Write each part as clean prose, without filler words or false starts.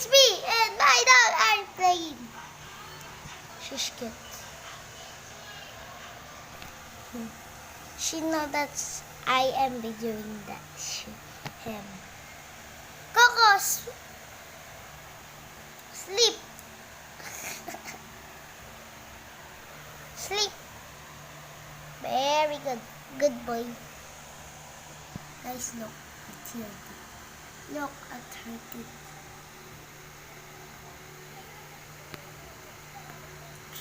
It's me and my dog are playing. She's cute. She knows that I am videoing that him. Coco, sleep. Sleep. Very good. Good boy. Guys, look at her teeth. Look at her teeth.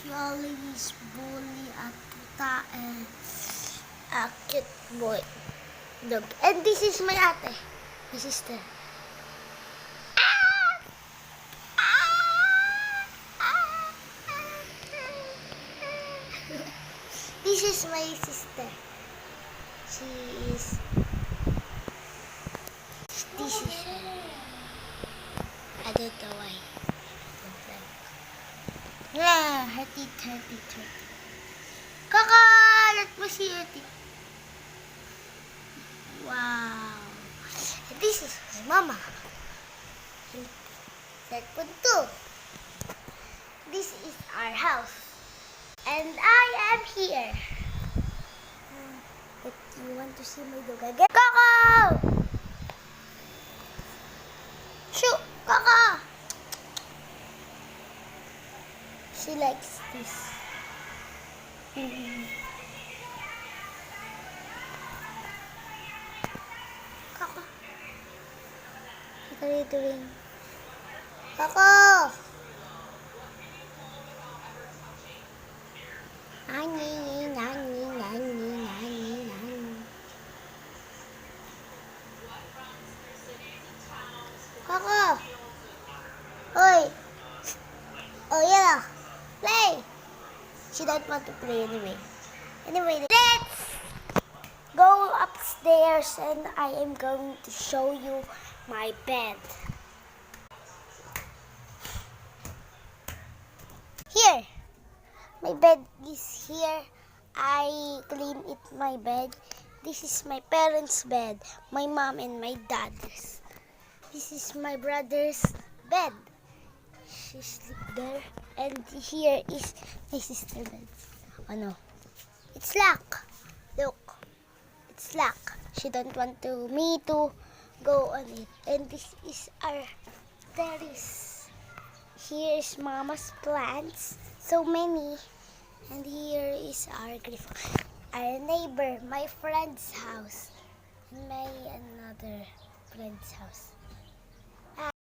Charlie is bully at tuta and a cute boy. Dog. And this is my ate. My sister. This is my sister. She is. This is her. I don't know why. Yeah, her teeth. Coco, let me see your teeth. Wow. This is my mama. Second two. This is our house. And I am here. If you want to see my dog again. Coco! Shoot! Coco! She likes this. Coco! What are you doing? Coco! Coco! Oi! Oh yeah! Play! She don't want to play anyway. Anyway, let's go upstairs and I am going to show you my bed. Here! My bed is here. I clean it my bed. This is my parents' bed. My mom and my dad's. This is my brother's bed. She sleeps there. And here is my sister's bed. Oh no. It's locked. Look. It's locked. She don't want me to go on it. And this is our terrace. Here is Mama's plants. So many. And here is our neighbor, my friend's house. And my another friend's house.